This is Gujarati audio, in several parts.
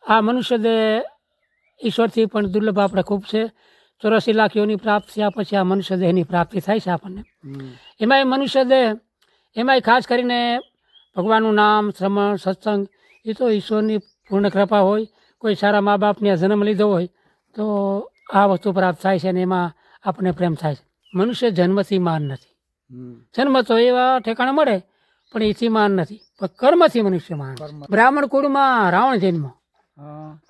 આ મનુષ્ય દેહ ઈશ્વરથી પણ દુર્લભ આપણે ખૂબ છે. 84 લાખ યોની પ્રાપ્ત થયા પછી આ મનુષ્ય દેહની પ્રાપ્તિ થાય છે આપણને. એમાંય મનુષ્ય દેહ, એમાંય ખાસ કરીને ભગવાનનું નામ, શ્રવણ, સત્સંગ, એ તો ઈશ્વરની પૂર્ણ કૃપા હોય. કોઈ સારા મા બાપને જન્મ લીધો હોય તો આ વસ્તુ પ્રાપ્ત થાય છે અને એમાં આપણને પ્રેમ થાય છે. મનુષ્ય જન્મથી માન નથી. જન્મ તો એવા ઠેકાણે મળે પણ એથી માન નથી, પણ કર્મથી મનુષ્ય માન. બ્રાહ્મણ કુળમાં રાવણ જન્મો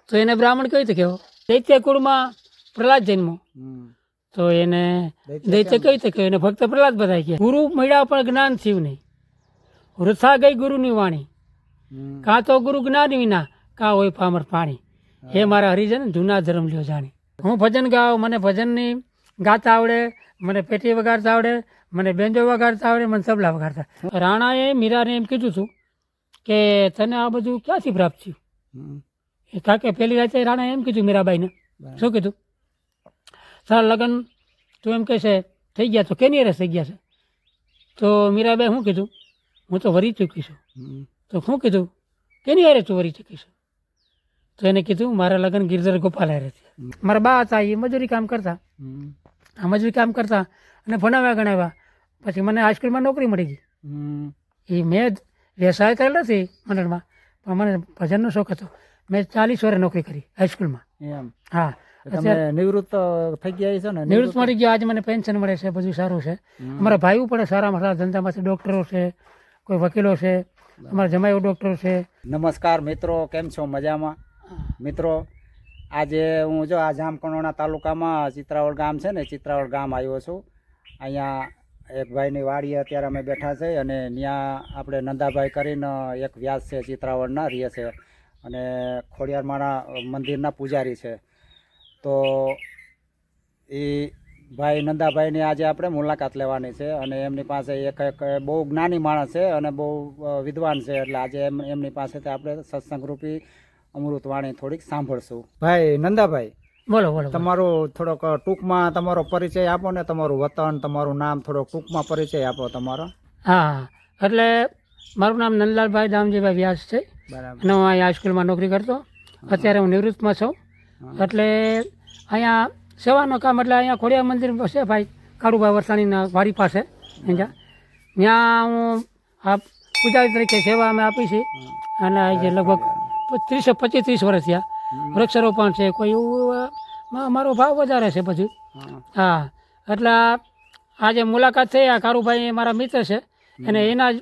તો એને બ્રાહ્મણ કઈ રીતે કહેવો. દૈત્ય કુળમાં પ્રહલાદ જન્મો તો એને દૈત્ય કઈ રીતે કહેવાય. એને ભક્ત પ્રહલાદ બધા કહે. ગુરુ મળ્યા પણ જ્ઞાન થયું નહીં. વૃથા ગઈ ગુરુની વાણી. કાં તો ગુરુ જ્ઞાન વિના, કાં હોય પામર પાણી. હે મારા હરિજન જૂના ધર્મ લ્યો જાણી. હું ભજન ગાઉં, મને ભજનની ગાતા આવડે, મને પેટી વગાડતા આવડે, મને બેન્જો વગાડતા આવડે, મને તબલા વગાડતા. રાણાએ મીરાને એમ કીધું હતું કે તને આ બધું ક્યાંથી પ્રાપ્ત થયું. કારણ કે પહેલી રાતે રાણાએ એમ કીધું મીરાબાઈને. શું કીધું? તારા લગ્ન તું એમ કહે છે થઈ ગયા તો કેની રસ થઈ ગયા છે. તો મીરાબાઈ શું કીધું? હું તો વરી ચૂકી છું. તો શું કીધું? કેની હારે તું વરી ચૂકી છું? તો એને કીધું મારા લગ્ન ગિરધર ગોપાલ હારે થયા. મારા બા હતા, એ મજૂરી કામ કરતા. આ મજૂરી કામ કરતા અને ભણાવ્યા ગણાવ્યા. પછી મને હાઈસ્કૂલમાં નોકરી મળી ગઈ. એ મેં વ્યવસાય કરેલો નથી મંડળમાં, પણ મને ભજનનો શોખ હતો. મેં 40 વર્ષ નોકરી કરી હાઈસ્કૂલમાં. હા, નિવૃત્ત થઈ ગયા છે ને? નિવૃત્ત મળી ગયા. આજે મને પેન્શન મળે છે, બધું સારું છે. અમારા ભાઈઓ પણ સારામાં સારા ધંધામાંથી ડૉક્ટરો છે, કોઈ વકીલો છે, અમારા જમાઈઓ ડૉક્ટરો છે. નમસ્કાર મિત્રો, કેમ છો? મજામાં? મિત્રો, આજે હું જો આ જામકંડોરણા તાલુકામાં ચિત્રાવળ ગામ છે ને, ચિત્રાવળ ગામ આવ્યો છું. અહીંયા એક ભાઈની વાડીએ અત્યારે અમે બેઠા છે અને ત્યાં આપણે નંદાભાઈ કરીને એક વ્યાસ છે, ચિત્રાવળના રહે છે અને ખોડિયારમાના મંદિરના પૂજારી છે. તો એ ભાઈ નંદાભાઈની આજે આપણે મુલાકાત લેવાની છે અને એમની પાસે એક બહુ જ્ઞાની માણસ છે અને બહુ વિદ્વાન છે. એટલે આજે એમની પાસેથી આપણે સત્સંગરૂપી અમૃતવાણી થોડીક સાંભળશું. ભાઈ નંદાભાઈ, બોલો બોલો. તમારું થોડોક ટૂંકમાં તમારો પરિચય આપો ને, તમારું વતન, તમારું નામ, થોડોક ટૂંકમાં પરિચય આપો તમારો. હા, એટલે મારું નામ નંદલાલભાઈ દામજીભાઈ વ્યાસ છે. બરાબર. અને હું અહીંયા હાઈસ્કૂલમાં નોકરી કરતો. અત્યારે હું નિવૃત્તમાં છું. એટલે અહીંયા સેવાનું કામ, એટલે અહીંયા ખોડિયાર મંદિર છે ભાઈ કાળુભાઈ વરસાણીના વાડી પાસે. ત્યાં હું આ પૂજારી તરીકે સેવા અમે આપી છે અને આજે લગભગ 25-30 વર્ષ થયા. વૃક્ષારોપણ છે, કોઈ એવું મારો ભાવ વધારે છે બધું. હા, એટલે આજે મુલાકાત થઈ. આ કારુભાઈ મારા મિત્ર છે અને એના જ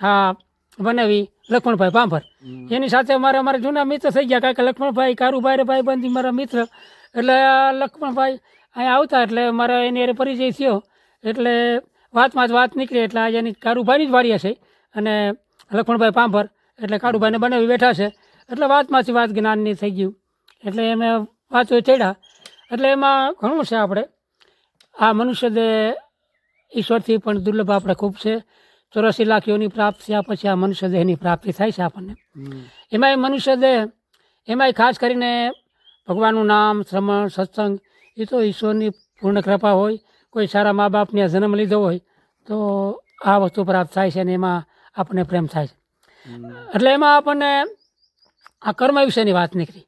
હા બનાવી લક્ષ્મણભાઈ પાંભર. એની સાથે અમારા જૂના મિત્ર થઈ ગયા. કારણ કે લક્ષ્મણભાઈ કારુભાઈ ભાઈ બંધી મારા મિત્ર. એટલે લક્ષ્મણભાઈ અહીંયા આવતા એટલે મારા એની હારે પરિચય થયો. એટલે વાતમાં જ વાત નીકળી. એટલે આજે એની કારુભાઈની જ વાડી છે અને લક્ષ્મણભાઈ પાંભર એટલે કારુભાઈને બનાવી બેઠા છે. એટલે વાતમાંથી વાત જ્ઞાનની થઈ ગયું. એટલે એમે વાતો ચડ્યા. એટલે એમાં ઘણું છે. આપણે આ મનુષ્ય દેહ ઈશ્વરથી પણ દુર્લભ આપણે ખૂબ છે. 84 લાખ યોની પ્રાપ્ત થયા પછી આ મનુષ્ય દેહની પ્રાપ્તિ થાય છે આપણને. એમાંય મનુષ્ય દેહ, એમાંય ખાસ કરીને ભગવાનનું નામ, શ્રવણ, સત્સંગ, એ તો ઈશ્વરની પૂર્ણ કૃપા હોય. કોઈ સારા મા બાપને જન્મ લીધો હોય તો આ વસ્તુ પ્રાપ્ત થાય છે અને એમાં આપણને પ્રેમ થાય છે. એટલે એમાં આપણને આ કર્મ વિશેની વાત નીકળી.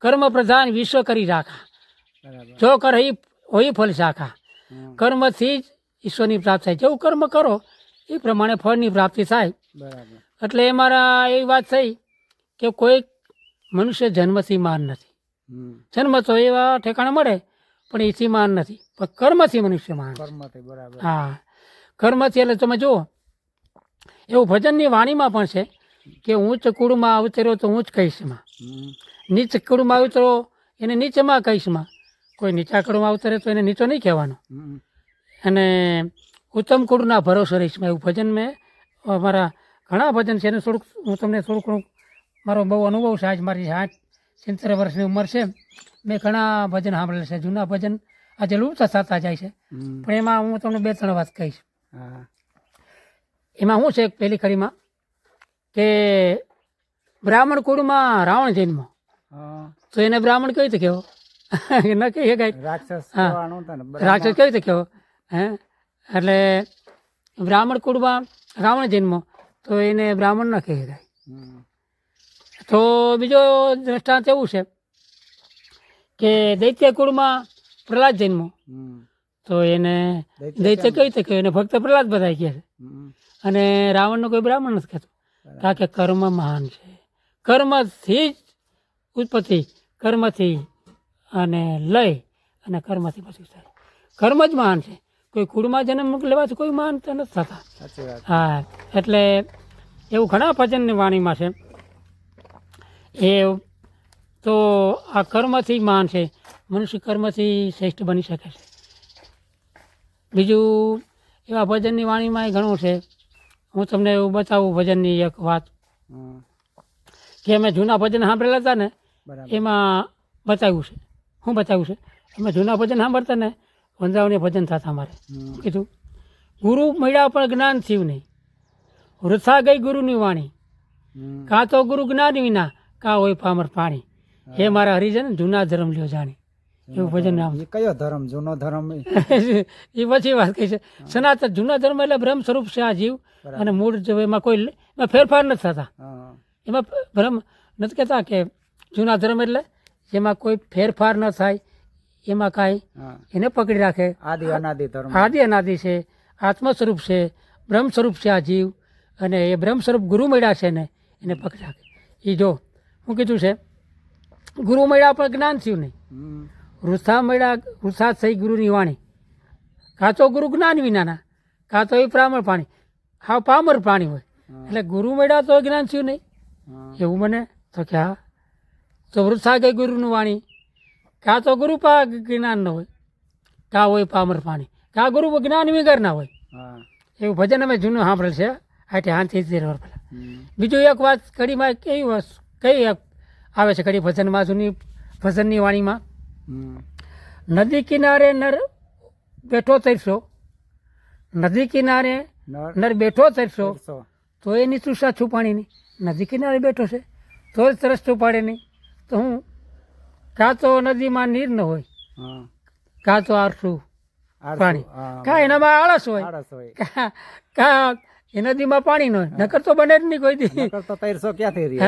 કર્મ પ્રધાન વિશ્વ કરી રાખા, જો કર હોય ફળ શાખા. કર્મથી જ ઈશ્વરની પ્રાપ્તિ થાય. જેવું કર્મ કરો એ પ્રમાણે ફળની પ્રાપ્તિ થાય. એટલે એ મારા એવી વાત થઈ કે કોઈ મનુષ્ય જન્મથી માન નથી. જન્મ તો એવા ઠેકાણે મળે પણ એથી માન નથી, પણ કર્મથી મનુષ્ય માન. હા, કર્મથી. એટલે તમે જુઓ, એવું ભજનની વાણીમાં પણ છે કે ઊંચ કુળમાં અવતર્યો તો ઊંચ કહીશમાં, નીચ કુળમાં અવતરો એને નીચેમાં કહીશમાં. કોઈ નીચા કુળમાં અવતરે તો એને નીચો નહીં કહેવાનો. અને ઉત્તમ કુળના ભરોસો રહીશમાં, એવું ભજન મેં મારા ઘણા ભજન છે. એને થોડુંક હું તમને થોડુંક મારો બહુ અનુભવ છે. આજ મારી 60-70 વર્ષની ઉંમર છે. મેં ઘણા ભજન સાંભળેલા છે. જૂના ભજન આજે લુપ્ત થતા જાય છે, પણ એમાં હું તમને 2-3 વાત કહીશ. એમાં શું છે પહેલી કડીમાં કે બ્રાહ્મણ કુળમાં રાવણ જન્મો તો એને બ્રાહ્મણ કઈ રીતે કહેવો. ન કહી શકાય. રાક્ષસ કઈ રીતે કહેવો. હે, એટલે બ્રાહ્મણ કુળમાં રાવણ જન્મો તો એને બ્રાહ્મણ ન કહી શકાય. તો બીજો દ્રષ્ટાંત એવું છે કે દૈત્ય કુળમાં પ્રહલાદ જન્મો, હમ. તો એને દૈત્ય દૈત્ય કઈ રીતે કહ્યું, એને ફક્ત પ્રહલાદ બધા કહે છે. હમ. અને રાવણનો કોઈ બ્રાહ્મણ નથી કહેતો, કારણ કે કર્મ મહાન છે. કર્મથી જ ઉત્પત્તિ, કર્મથી અને લય અને કર્મથી પછી થાય. કર્મ જ મહાન છે. કોઈ કુળમાં જન્મ લેવાથી કોઈ મહાન તો નથી થતા. સાચી વાત. હા, એટલે એવું ઘણા ભજનની વાણીમાં છે. એ તો આ કર્મથી જ મહાન છે. મનુષ્ય કર્મથી શ્રેષ્ઠ બની શકે છે. બીજું એવા ભજનની વાણીમાં ઘણું છે. હું તમને એવું બતાવું ભજનની એક વાત હમ. કે અમે જૂના ભજન સાંભળેલા હતા ને, બરાબર. એમાં બતાવ્યું છે. શું બતાવ્યું છે? અમે જૂના ભજન સાંભળતા ને, વંદાવની ભજન થતા અમારે. હમ. કીધું ગુરુ મળ્યા પણ જ્ઞાન થયું નહીં, વૃથા ગઈ ગુરુની વાણી, હમ. કાં તો ગુરુ જ્ઞાન વિના, કાં હોય પામર પાણી. હે મારા હરિજન જૂના ધર્મ લ્યો જાણી. એવું ભજન નામ એ કયો ધર્મ? જૂનો ધર્મ એ? એ પછી વાત કહી છે. સનાતન જૂના ધર્મ એટલે બ્રહ્મ સ્વરૂપ છે આ જીવ, બરાબર. અને મૂળ જો એમાં કોઈ એમાં ફેરફાર નથી થતા. હા. એમાં બ્રહ્મ નથી કહેતા કે જૂના ધર્મ એટલે જેમાં કોઈ ફેરફાર ન થાય, એમાં કાંઈ હા. એને પકડી રાખે. આદિ અનાદિ ધર્મ. આદિ અનાદિ છે, આત્મ સ્વરૂપ છે, બ્રહ્મ સ્વરૂપ છે આ જીવ, અને એ બ્રહ્મ સ્વરૂપ ગુરુ મળ્યા છે ને એને પકડી રાખે. એ જો હું કીધું છે, ગુરુ મળ્યા પણ જ્ઞાન થયું નહીં, હમ. વૃથા મળ્યા વૃથા થઈ ગુરુની વાણી, કાં તો ગુરુ જ્ઞાન વિનાના, કાં તો એ પ્રામણ પાણી, હા પામર પ્રાણી હોય. એટલે ગુરુ મળ્યા તો જ્ઞાન થયું નહીં, હા. એવું મને તો કે હા, તો વૃથા ગઈ ગુરુની વાણી, કાં તો ગુરુ જ્ઞાન ન હોય, કાં હોય પામર પાણી, કાં ગુરુ જ્ઞાન વગર ના હોય. હા. એવું ભજન અમે જૂનું સાંભળેલ છે આઠે 8 વર્ષ પહેલાં. હમ. બીજું એક વાત કડીમાં કઈ વસ્તુ કઈ એક આવે છે કડી ભજનમાં, જૂની ભજનની વાણીમાં, હમ. નદી કિનારે નર બેઠો તરસો, નદી કિનારે નર નર બેઠો તરસો, તેરસો. તો એની તૃષા છુપાણી નહીં. નદી કિનારે બેઠો છે તો જ તરસ છુપાડે નહીં. તો હું કાં તો નદીમાં નીર ન હોય, હા. કાં તો આરસું આળસુ. પાણી, હા. કાં એનામાં આળસ હોય, આળસ હોય. કાં એ નદીમાં પાણી ન હોય. નકર તો બને જ નહીં કોઈ દી. નકર તો 1300 ક્યાંથી રહે?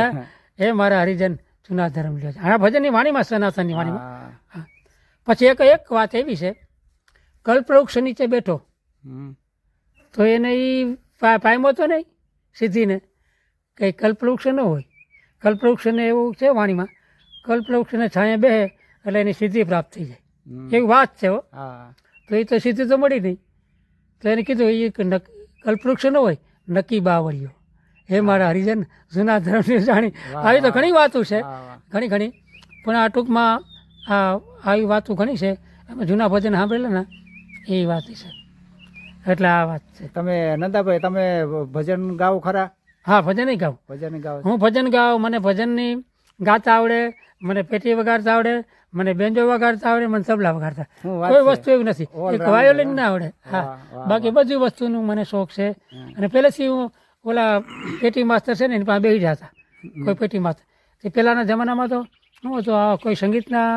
હે એ મારા હરિજન જૂના ધર્મ લ્યો છે. આ ભજનની વાણીમાં, સનાતનની વાણીમાં. હા. હા. પછી એક વાત એવી છે, કલ્પવૃક્ષ નીચે બેઠો હમ. તો એને એ પામ્યો તો નહીં સિદ્ધિને, કંઈ કલ્પવૃક્ષ ન હોય. કલ્પવૃક્ષને એવું છે વાણીમાં, કલ્પવૃક્ષને છાંયે બેહે એટલે એની સિદ્ધિ પ્રાપ્ત થઈ જાય, હમ. એવી વાત છે હો. હા. તો એ તો સિદ્ધિ તો મળી નહીં. તો એને કીધું એ કલ્પવૃક્ષ ન હોય, નક્કી બાવળીઓ. હે મારા હરિજન જૂના ધર્મની જાણી. વાહ, આવી તો વાહ. ઘણી વાતો છે, વાહ, વાહ. ઘણી ઘણી, પણ આ ટૂંકમાં આવી વાતો ઘણી છે. અમે જૂના ભજન સાંભળેલા ને એ વાત છે, એટલે આ વાત છે. તમે નંદાભાઈ, તમે ભજન ગાઓ ખરા? હા, ભજન ગાઉં. ભજન ગાઓ? હું ભજન ગાઉં. મને ભજનની ગાતા આવડે, મને પેટી વગાડતા આવડે, મને બેન્જો વગાડતા આવડે, મને તબલા વગાડતા. શું વાત કોઈ છે? વસ્તુ એવી નથી, All એક rounder, વાયોલિન ના આવડે. હા, વાહ, વાહ, બાકી બધી વસ્તુનું મને શોખ છે. અને પહેલેથી હું ઓલા પેટી માસ્તર છે ને એની પાસે બેસી જતા, કોઈ પેટી માસ્તર. તે પહેલાંના જમાનામાં તો શું હતું, આ કોઈ સંગીતના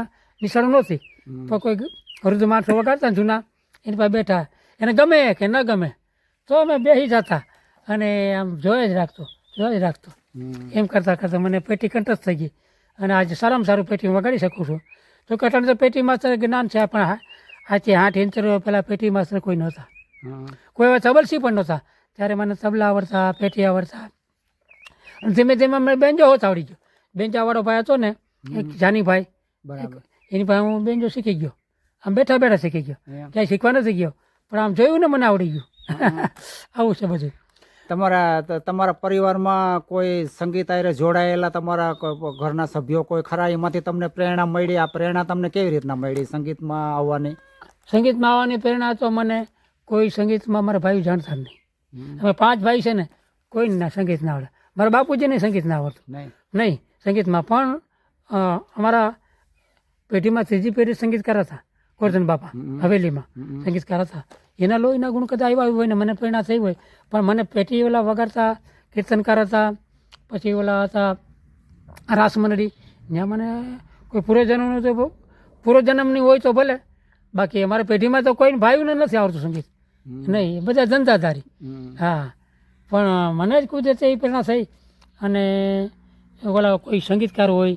નિશાળો નહોતી, પણ કોઈ વૃદ્ધ માણસો વગાડતા ને જૂના, એની પાસે બેઠા, એને ગમે કે ન ગમે તો અમે બેસી જતા અને આમ જોઈ જ રાખતો. હમ. એમ કરતાં કરતાં મને પેટી કંઠસ્થ થઈ ગઈ, અને આજે સારામાં સારું પેટી હું વગાડી શકું છું. તો કે અટાણે તો પેટી માસ્તર જ્ઞાન છે, પણ આજથી 8 ઇંચ પહેલાં પેટી માસ્તર કોઈ નહોતા, હા. કોઈ હવે તબલસી પણ નહોતા. ત્યારે મને તબલા આવડતા, પેટી આવડતા, અને ધીમે ધીમે મને બેન્જો હોત આવડી ગયો. બેન્જાવાળો ભાઈ હતો ને, એક જાનીભાઈ, બરાબર. એની પાસે હું બેન્જો શીખી ગયો. આમ બેઠા બેઠા શીખી ગયો, એમ. ક્યાંય શીખવા નથી ગયો, પણ આમ જોયું ને મને આવડી ગયું. આવું છે બધું. તમારા પરિવારમાં કોઈ સંગીત આયરે જોડાયેલા તમારા ઘરના સભ્યો કોઈ ખરા? એમાંથી તમને પ્રેરણા મળી? આ પ્રેરણા તમને કેવી રીતના મળી સંગીતમાં આવવાની? સંગીતમાં આવવાની પ્રેરણા તો મને કોઈ સંગીતમાં મારા ભાઈ જાણતા જ નહીં. અમે 5 ભાઈ છે ને, કોઈને ના સંગીત ના આવડે. મારા બાપુજીને સંગીત ના આવડતું નહીં. નહીં સંગીતમાં. પણ અમારા પેઢીમાં 3જી પેઢી સંગીતકાર હતા, ગોરધન બાપા હવેલીમાં સંગીતકાર હતા. એના લોહીના ગુણ કદાચ આવ્યા હોય ને મને પ્રેરણા થઈ હોય, પણ મને પેટી ઓલા વગાડતા કીર્તનકાર હતા. પછી ઓલા હતા રાસ મંડળી, ત્યાં મને કોઈ પૂર્વજન્મનું તો પૂર્વજન્મની હોય તો ભલે, બાકી અમારા પેઢીમાં તો કોઈ ભાઈઓને નથી આવડતું સંગીત, નહીં, બધા ધંધાધારી. હા, પણ મને જ કુદરતે એ પ્રેરણા થઈ. અને ઓલા કોઈ સંગીતકાર હોય,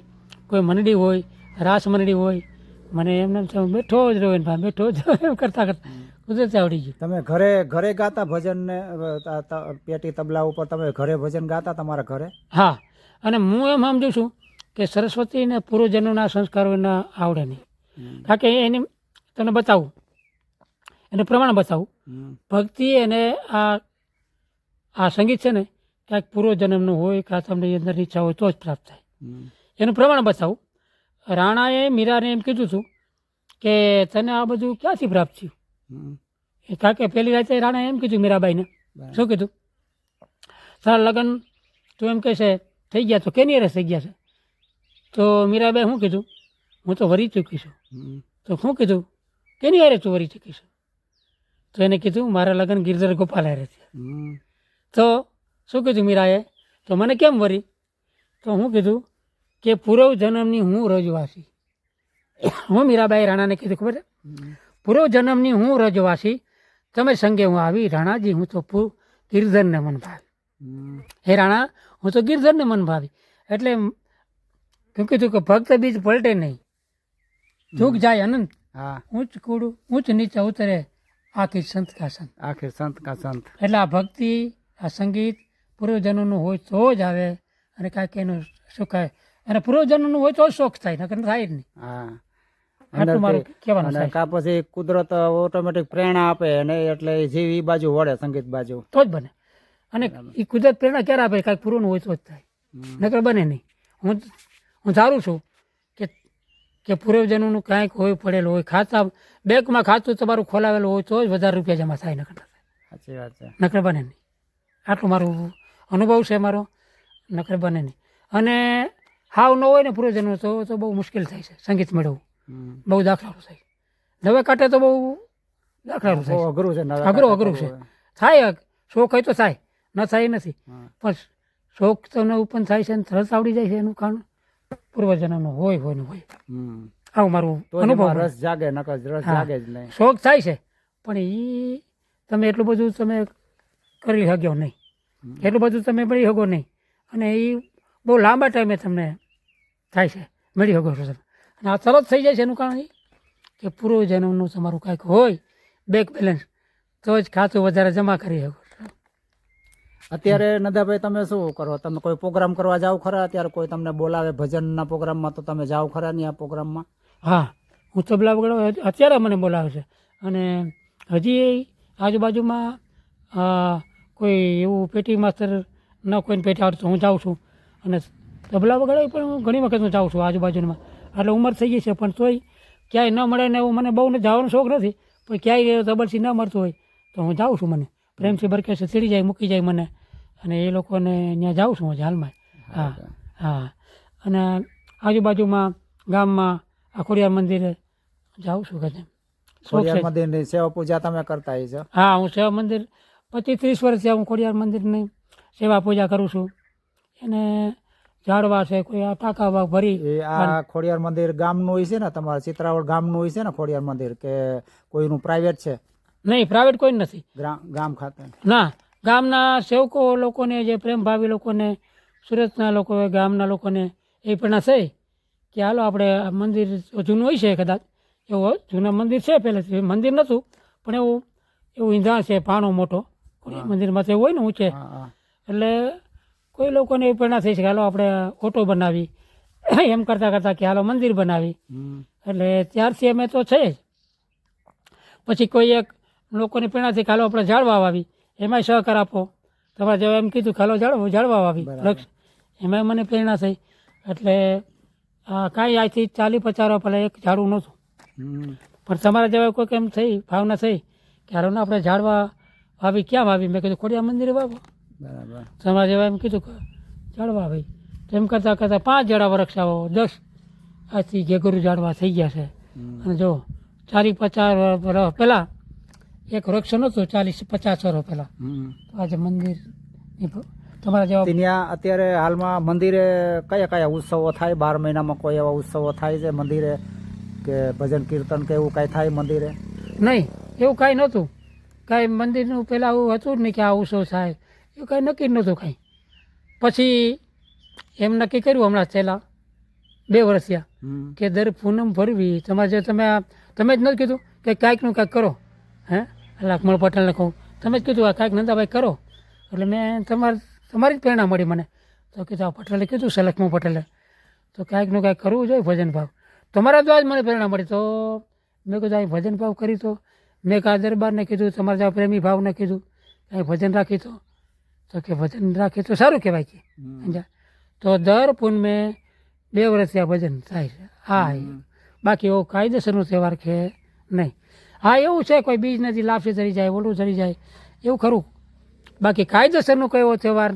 કોઈ મંડળી હોય, રાસ મંડળી હોય, મને એમને એમ બેઠો જ રહ્યો ને ભાઈ બેઠો જ રહ્યો એમ કરતાં કરતાં કુદરતી આવડી ગયું. તમે ઘરે ગાતા ભજન ને પેટી તબલા ઉપર તમે ઘરે ભજન ગાતા તમારા ઘરે? હા, અને હું એમ સમજુ છું કે સરસ્વતીને પૂર્વજન્મના સંસ્કારો એના આવડે નહીં. કારણ કે એને તમને બતાવું, એને પ્રમાણ બતાવું. ભક્તિ અને આ સંગીત છે ને ક્યાંક પૂર્વજન્મનું હોય કાં તમને અંદર ઈચ્છા હોય તો જ પ્રાપ્ત થાય. એનું પ્રમાણ બતાવું. રાણાએ મીરાને એમ કીધું હતું કે તને આ બધું ક્યાંથી પ્રાપ્ત થયું? કારણ કે પહેલી રાતે રાણાએ એમ કીધું મીરાબાઈને, શું કીધું? તારા લગ્ન તું એમ કહે છે થઈ ગયા, તો કેની હારે થઈ ગયા છે? તો મીરાબાઈ શું કીધું? હું તો વરી ચૂકી છું. તો શું કીધું? કેની હારે તું વરી ચૂકી છું? તો એને કીધું મારા લગ્ન ગિરધર ગોપાલ હારે છે. તો શું કીધું મીરાએ? તો મને કેમ વરી? તો હું કીધું કે પૂર્વ જન્મની હું રજવાસી. હું મીરાબાઈ રાણાને કીધું ખબર છે, પૂર્વ જન્મની હું રજવાસી, તમે સંગે હું આવી રાણાજી, હું તો ગિરધરને મન ભાવી. હે રાણા, હું તો ગિરધરને મન ભાવી. એટલે શું કીધું કે ભક્ત બીજ પલટે નહીં, ઝુક જાય અનંત, ઊંચ કૂડું ઊંચ નીચે ઉતરે આખી સંત કા સંત. આખી સંત કા સંત. એટલે આ ભક્તિ, આ સંગીત પૂર્વજન્મનું હોય તો જ આવે, અને કાંઈક એનું શું કહે, અને પૂર્વજન્મનું હોય તો જ શોખ થાય, નકર થાય જ નહીં. આટલું મારું કહેવાનું છે. કા પછી કુદરત ઓટોમેટિક પ્રેરણા આપે ને, એટલે જીવ ઈ બાજુ વળે, સંગીત બાજુ તો જ બને. અને એ કુદરત પ્રેરણા ક્યારે આપે? કાંઈક પૂર્વનું હોય તો જ થાય, નકર બને નહીં. હું ધારું છું કે પૂર્વજન્મનું કાંઈક હોય, પડેલું હોય, ખાતા બેંકમાં ખાતું તમારું ખોલાવેલું હોય તો જ વધારે રૂપિયા જમા થાય, નકર થાય. સાચી વાત છે. નકર બને નહીં. આટલું મારું અનુભવ છે મારો, નકર બને નહીં. અને હાવ ન હોય ને પૂર્વજન્મ તો બહુ મુશ્કેલ થાય છે સંગીત મેળવવું, બહુ દાખલારું થાય. નવે કાંઠે તો બહુ દાખલારું થાય, અઘરું છે, અઘરું છે. થાય શોખ હોય તો થાય, ન થાય નથી, પણ શોખ તો નવું પણ થાય છે ને તરત આવડી જાય છે. એનું કારણ પૂર્વજન્મનું હોય ને હોય. આવું મારું અનુભવ. રસ જાગે, નકર રસ જાગે જ નહીં. શોખ થાય છે પણ એ તમે એટલું બધું તમે કરી શક્યો નહીં, એટલું બધું તમે મળી શકો નહીં, અને એ બહુ લાંબા ટાઈમે તમને થાય છે, મળી શકો છો તમે. અને આ તરત થઈ જાય છે. એનું કારણ એ કે પૂર્વજન્મનું તમારું કાંઈક હોય બેંક બેલેન્સ, તો જ ખાતું વધારે જમા કરી શકો. અત્યારે નદાભાઈ તમે શું કરો? તમે કોઈ પ્રોગ્રામ કરવા જાઓ ખરા? અત્યારે કોઈ તમને બોલાવે ભજનના પ્રોગ્રામમાં તો તમે જાઓ ખરા નહીં આ પ્રોગ્રામમાં? હા, હું તબલા વગાડવા અત્યારે મને બોલાવે છે. અને હજી આજુબાજુમાં કોઈ એવું પેટી માસ્તર ન કોઈને પેટી આવડતું, હું જાઉં છું. અને તબલા વગાડવા પણ હું ઘણી વખત હું જાઉં છું આજુબાજુમાં. એટલે ઉંમર થઈ ગઈ છે, પણ તોય ક્યાંય ન મળે ને એવું મને બહુ જવાનો શોખ નથી, પણ ક્યાંય તબલસી ન મળતું હોય તો હું જાઉં છું. મને પ્રેમથી બરકે છે ચડી જાય, મૂકી જાય મને, અને એ લોકોને ત્યાં જાઉં છું હાલમાં. હા. અને આજુબાજુમાં ગામમાં આ ખોડિયાર મંદિરે જાઉં છું. ખોડિયાર મંદિરની સેવા પૂજા તમે કરતા છો? હા, હું સેવા મંદિર 25-30 વર્ષથી હું ખોડિયાર મંદિરની સેવા પૂજા કરું છું. એને ઝાડવા છે, કોઈ આ ટાંકા ભરી. આ ખોડિયાર મંદિર ગામનું હોય છે ને? તમારા ચિત્રાવળ ગામનું હોય છે ને ખોડિયાર મંદિર, કે કોઈનું પ્રાઇવેટ છે? નહીં, પ્રાઇવેટ કોઈ નથી. ગામ ખાતે? ના, ગામના સેવકો લોકોને, જે પ્રેમભાવી લોકોને, સુરતના લોકો, ગામના લોકોને એ પણ છે કે હાલો આપણે આ મંદિર જૂનું હોય છે, કદાચ એવું જૂના મંદિર છે. પહેલેથી મંદિર નહોતું પણ એવું ઈંધણ છે, પાણો મોટો મંદિરમાં એવું હોય ને ઊંચે. એટલે કોઈ લોકોને એ પ્રેરણા થઈ છે કે હાલો આપણે ઓટો બનાવી, એમ કરતાં કરતાં કે હાલો મંદિર બનાવી. એટલે ત્યારથી અમે તો છે જ. પછી કોઈ એક લોકોની પ્રેરણાથી કે હાલો આપણે ઝાડવા વાવી, એમાંય સહકાર આપો. તમારે જેવા એમ કીધું કે હાલો ઝાડવા વાવી વૃક્ષ, એમાંય મને પ્રેરણા થઈ. એટલે કાંઈ આજથી 40-50 વર્ષ પહેલાં એક ઝાડવું નહોતું, પણ તમારા જેવા કોઈક એમ થઈ ભાવના થઈ કે હાલો ને આપણે ઝાડવા વાવી. ક્યાં વાવી? મેં કીધું ખોડિયાર મંદિરે વાવો. બરાબર. તમારા જેવા એમ કીધું કે ઝાડવા વાવી. તો એમ કરતાં કરતાં 5 ઝાડવા વૃક્ષ આવો, 10 આજથી ઘેઘરું ઝાડવા થઈ ગયા છે. અને જો 40-50 વર્ષ પહેલાં એક વૃક્ષ નહોતું, 40-50 વર્ષ પહેલાં. આજે મંદિર તમારા જેવા. ત્યાં અત્યારે હાલમાં મંદિરે કયા કયા ઉત્સવો થાય? 12 મહિનામાં કોઈ એવા ઉત્સવો થાય છે મંદિરે, કે ભજન કીર્તન કે એવું કાંઈ થાય મંદિરે? નહીં, એવું કાંઈ નહોતું. કાંઈ મંદિરનું પહેલાં એવું હતું જ નહીં કે આ ઉત્સવ થાય, એવું કાંઈ નક્કી જ નહોતું કાંઈ. પછી એમ નક્કી કર્યું હમણાં છેલ્લા 2 વર્ષ થયા હમ. કે દર પૂનમ ભરવી તમારે જે તમે જ નથી કીધું કે કાંઈકનું કાંઈક કરો હે લક્ષ્મણ પટેલને કહું તમે જ કીધું આ કાંઈક નંદાભાઈ કરો એટલે મેં તમારી જ પ્રેરણા મળી મને તો કીધું આ પટેલે કીધું છે લક્ષ્મણ પટેલે તો કાંઈકનું કાંઈક કરવું જોઈએ ભજન ભાવ તમારા દ્વારા જ મને પ્રેરણા મળી તો મેં કીધું આ ભજન ભાવ કરી તો મેં કા દરબારને કીધું તમારા જેવા પ્રેમી ભાવને કીધું કાંઈ ભજન રાખી તો કે ભજન રાખી તો સારું કહેવાય કે સમજ્યા તો દર પૂનમે 2 વર્ષથી આ ભજન થાય છે હા બાકી એવો કાયદેસરનો તહેવાર કે નહીં હા એવું છે કોઈ બીજ નથી લાપસી ધરી જાય ઓલું ધરી જાય એવું ખરું બાકી કાયદેસરનો કોઈ એવો તહેવાર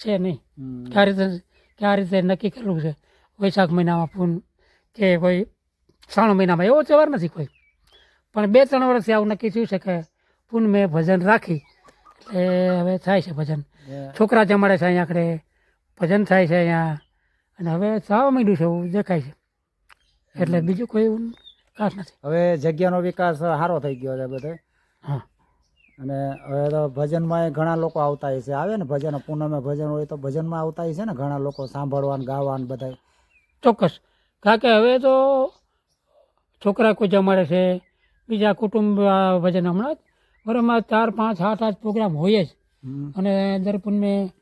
છે નહીં કે આ રીતે નક્કી કરેલું છે વૈશાખ મહિનામાં પૂન કે કોઈ શ્રાવણ મહિનામાં એવો તહેવાર નથી કોઈ પણ 2-3 વર્ષથી આવું નક્કી થયું છે કે પૂનમે ભજન રાખી એટલે હવે થાય છે ભજન છોકરા જમાડે છે અહીંયા આગળ ભજન થાય છે અહીંયા અને હવે થવા માંડ્યું છે એવું દેખાય છે એટલે બીજું કોઈ એવું ખાસ નથી હવે જગ્યાનો વિકાસ સારો થઈ ગયો છે બધે હા અને હવે તો ભજનમાં ઘણા લોકો આવતા હોય છે આવે ને ભજન પૂનમે ભજન હોય તો ભજનમાં આવતા હોય છે ને ઘણા લોકો સાંભળવા ને ગાવા ને બધા ચોક્કસ કારણ કે હવે તો છોકરા કોઈ જમાડે છે બીજા કુટુંબ ભજન હમણાં જ બરાબર 4, 5, 8 પ્રોગ્રામ હોય જ અને દર પૂનમે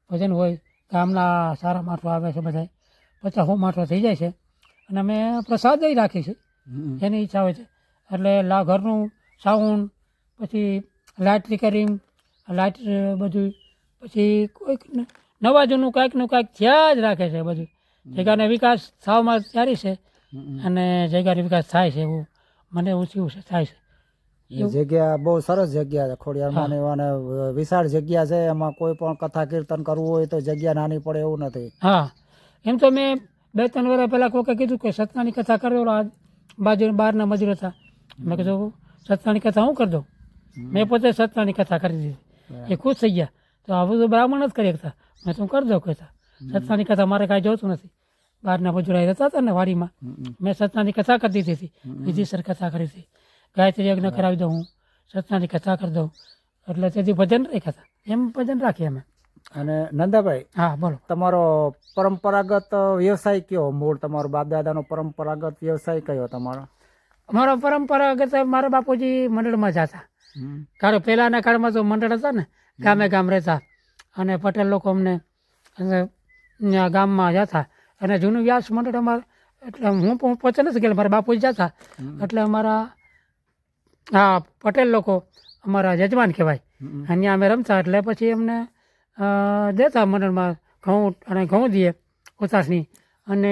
ભજન હોય ગામના સારા માટો આવે છે બધા 50 માટો થઈ જાય છે અને અમે પ્રસાદ રાખીએ છીએ એની ઈચ્છા હોય છે એટલે ઘરનું સાઉન્ડ પછી લાઇટ રિકરિંગ લાઇટ બધું પછી કોઈક નવા જૂનું કાંઈકનું કાંઈક થયા જ રાખે છે બધું જગ્યાનો વિકાસ થવામાં તૈયારી છે અને જગ્યાનો વિકાસ થાય છે એવું મને એવું થયું છે થાય છે જગ્યા બહુ સરસ જગ્યા છે ખોડિયારમાં અને વિશાળ જગ્યા છે એમાં કોઈ પણ કથા કીર્તન કરવું હોય તો જગ્યા નાની પડે એવું નથી હા એમ તો મેં 2-3 વર્ષ પહેલાં કોકે કીધું કે સત્યનારાયણની કથા કરી દો બાજુ બહારના મજૂર હતા મેં કીધું સત્યનારાયણની કથા હું કરી દઉં મેં પોતે સત્યનારાયણની કથા કરી દીધી એ ખુશ થઈ ગયા તો આ બધું બ્રાહ્મણ જ કરી શકતા મેં તું કરી દઉં કહેતા સત્યનારાયણની કથા મારે કાંઈ જોતું નથી બહારના મજૂર રહેતા હતા ને વાડીમાં મેં સત્યનારાયણની કથા કરી દીધી હતી વિધિસર કથા કરી હતી ગાયત્રી યજ્ઞ કરાવી દઉં હું સત્યનારાયણની કથા કરી દઉં એટલે તેથી ભજન રાખ્યા હતા એમ ભજન રાખીએ અમે અને નંદાભાઈ હા બોલો તમારો પરંપરાગત વ્યવસાય કયો મૂળ તમારો બાપ દાદાનો પરંપરાગત વ્યવસાય કયો તમારો અમારો પરંપરાગત મારા બાપુજી મંડળમાં જતા કારણ પહેલાંના કાળમાં તો મંડળ હતા ને ગામે ગામ રહેતા અને પટેલ લોકો અમને ગામમાં જતા અને જૂનું વ્યાસ મંડળ અમારે એટલે હું પોતે નથી ગયેલો મારા બાપુજી જતા એટલે અમારા હા પટેલ લોકો અમારા યજમાન કહેવાય અહીંયા અમે રમતા એટલે પછી અમને દેતા મંડળમાં ઘઉં અને ઘઉં દઈએ ઉતાસની અને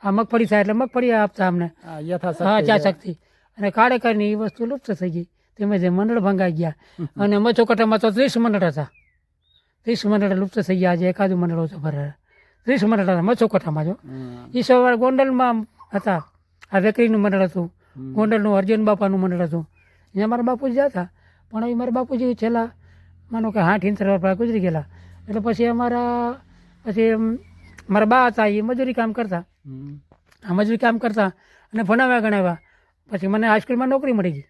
આ મગફળી થાય એટલે મગફળી આપતા અમને હા યથાશક્તિ અને કાળે કરીને એ વસ્તુ લુપ્ત થઈ ગઈ તેમ જે મંડળ ભંગાઈ ગયા અને મચોકટામાં તો 30 મંડળ હતા 30 મંડળ લુપ્ત થઈ ગયા આજે એકાદું મંડળ ઓછું ભરે 30 મંડળ હતા મચોકટામાં જો એ સવારે ગોંડલમાં હતા આ વેકરીનું મંડળ હતું ગોંડલનું અર્જુન બાપાનું મંડળ હતું અહીંયા મારા બાપુજી હતા પણ એ મારા બાપુજી છેલ્લા માનો કે 60-70 વર્ષ ગુજરી ગયેલા એટલે પછી મારા બા હતા એ મજૂરી કામ કરતા મજૂરી કામ કરતા અને ભણાવ્યા ગણાવ્યા પછી મને હાઈસ્કૂલમાં નોકરી મળી ગઈ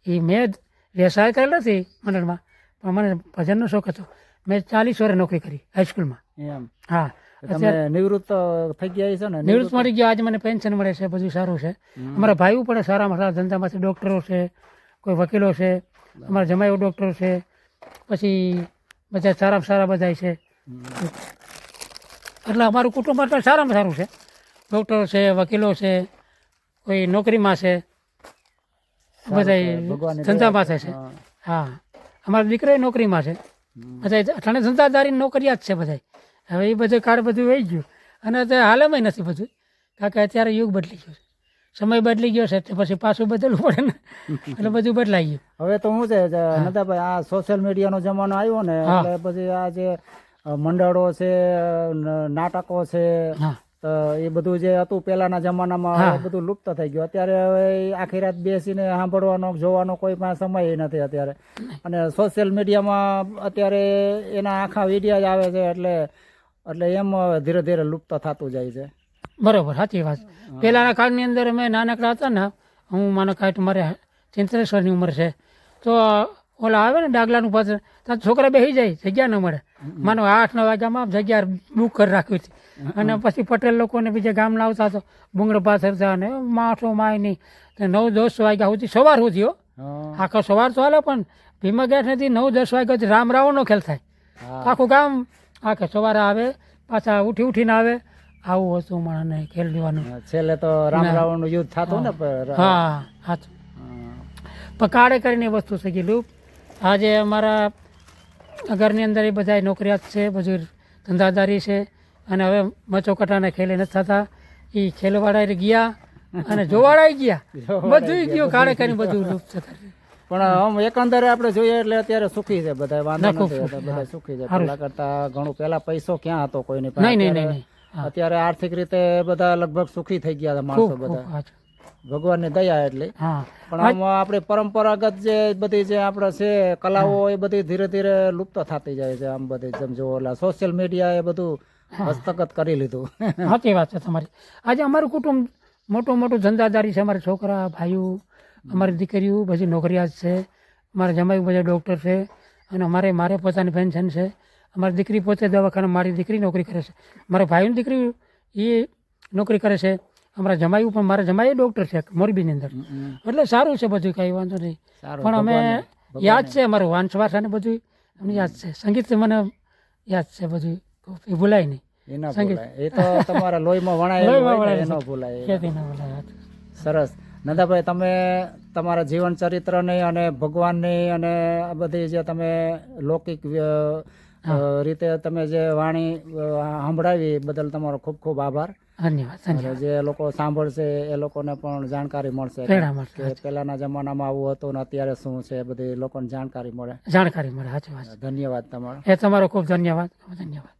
એ મેં વ્યવસાય કરેલો નથી મંડળમાં પણ મને ભજનનો શોખ હતો મેં 40 વર્ષ નોકરી કરી હાઈસ્કૂલમાં એમ હા અત્યારે નિવૃત્ત થઈ ગયા છે ને નિવૃત્ત મળી ગયા આજે મને પેન્શન મળે છે બધું સારું છે અમારા ભાઈઓ પણ સારામાં સારા ધંધામાંથી ડૉક્ટરો છે કોઈ વકીલો છે અમારા જમાઈઓ ડૉક્ટરો છે પછી બધા સારામાં સારા બધા છે એટલે અમારું કુટુંબ એટલે સારામાં સારું છે ડૉક્ટરો છે વકીલો છે કોઈ નોકરીમાં છે બધા ધંધામાં છે હા અમારા દીકરો નોકરીમાં છે બધા અઠાણે ધંધાદારી નોકરિયાત છે બધા હવે એ બધું કાળ બધું વહી ગયું અને અત્યારે હાલમાં નથી બધું કારણ કે અત્યારે યુગ બદલી ગયો છે સમય બદલી ગયો છે તે પછી પાછું બદલવું પડે ને એટલે બધું બદલાઈ ગયું હવે તો શું છે નદાભાઈ આ સોશિયલ મીડિયાનો જમાનો આવ્યો ને એટલે પછી આ જે મંડળો છે નાટકો છે તો એ બધું જે હતું પહેલાના જમાનામાં બધું લુપ્ત થઈ ગયું અત્યારે હવે આખી રાત બેસીને સાંભળવાનો જોવાનો કોઈ પાસે સમય નથી અત્યારે અને સોશિયલ મીડિયામાં અત્યારે એના આખા વિડીયો જ આવે છે એટલે એમ ધીરે ધીરે લુપ્ત થતું જાય છે બરોબર સાચી વાત પહેલાંના કાળની અંદર અમે નાનકડા હતા ને હું માનો કાંઈક મારે 43 વર્ષની ઉંમર છે તો ઓલા આવે ને ડાગલાનું પાછળ ત્યાં છોકરા બેસી જાય જગ્યા ન મળે. માનો 8-9 વાગ્યામાં જગ્યા બુક કરી રાખ્યું છે. અને પછી પટેલ લોકોને બીજા ગામના આવતા તો બુંગળ પાછળ છે અને માણસો માય નહીં 9-10 વાગ્યા સુધી સવાર સુધી હો હા. આખો સવાર તો હાલે પણ ભીમા ગેટ નથી 9-10 વાગ્યા સુધી રામ રાવણનો ખેલ થાય. હા. આખું ગામ આખે સવારે આવે પાછા ઉઠીને આવે આવું હતું માણસને ખેલ લેવાનું. છેલ્લે તો રામ રાવણ નું યુદ્ધ થતું ને પર. હા સાચું. પણ કાળે કરીને એ વસ્તુ થઈ ગયેલું. આજે અમારા ઘરની અંદર એ બધા નોકરિયાત છે, બધું ધંધાદારી છે અને હવે મચોકટાના ખેલે નથી થતા. એ ખેલવાળા ગયા અને જોવાળા ગયા, બધું ગયું કાળે કરીને બધું લુપ્ત થતા. પણ આમ એકંદરે આપણે જોઈએ એટલે અત્યારે સુખી છે બધા, વાંધો ના, ખૂબ નથી, સુખી, બધા હા. સુખી છે. સારું. પેલા કરતા ઘણું પેલા પૈસો ક્યાં હતો કોઈની પાસે. નહીં નહીં નહીં અત્યારે- નહીં હા. અત્યારે આર્થિક રીતે બધા લગભગ સુખી થઈ ગયા હતા ખૂબ માણસો ખૂબ બધા, સાચું. ભગવાનની દયા એટલી. હા પણ આમ આપણી પરંપરાગત જે બધી જે આપણે છે કલાઓ એ બધી ધીરે ધીરે લુપ્ત થતી જાય છે. આમ બધી જેમ જો ઓલા સોશિયલ મીડિયા એ બધું હસ્તગત કરી લીધું. સાચી વાત છે તમારી. આજે અમારું કુટુંબ મોટું ધંધાદારી છે. અમારા છોકરા ભાઈઓ, અમારી દીકરીઓ બધી નોકરિયાત છે. મારા જમાઈ બધા ડૉક્ટર છે અને મારે પોતાની પેન્શન છે. અમારી દીકરી પોતે દવાખાને, મારી દીકરી નોકરી કરે છે. મારા ભાઈની દીકરી એ નોકરી કરે છે. અમારા જમાઈ પણ, મારા જમાઈ ડૉક્ટર છે મોરબીની અંદર. એટલે સારું છે બધું, કંઈ વાંધો નહીં. સારું. પણ અમે ભગવાને- યાદ છે અમારું વાંસવાસા ને બધું અમને યાદ છે. સંગીત મને યાદ છે બધું, એ ભૂલાય નહીં. એ ન સંગીત. ભૂલાય. એ તો તમારા લોહીમાં વણાયેલું લોહીમાં હોય ને, એ વણાયેલું ન ભૂલાય. ખેતી ના ભૂલાય. સરસ. નંદાભાઈ, તમે તમારા જીવન ચરિત્રની અને ભગવાનની અને આ બધી જે તમે લૌકિક રીતે તમે જે વાણી સંભળાવી એ બદલ તમારો ખૂબ ખૂબ આભાર. ધન્યવાદ અને ધન્યવાદ. જે લોકો સાંભળશે એ લોકોને પણ જાણકારી મળશે પ્રેરણા મળશે. કે પહેલાના જમાનામાં આવું હતું ને અત્યારે શું છે, એ બધી લોકોને જાણકારી મળે. જાણકારી મળે. સાચી વાત છે. ધન્યવાદ તમારો. એ તમારો ખૂબ ધન્યવાદ. ધન્યવાદ.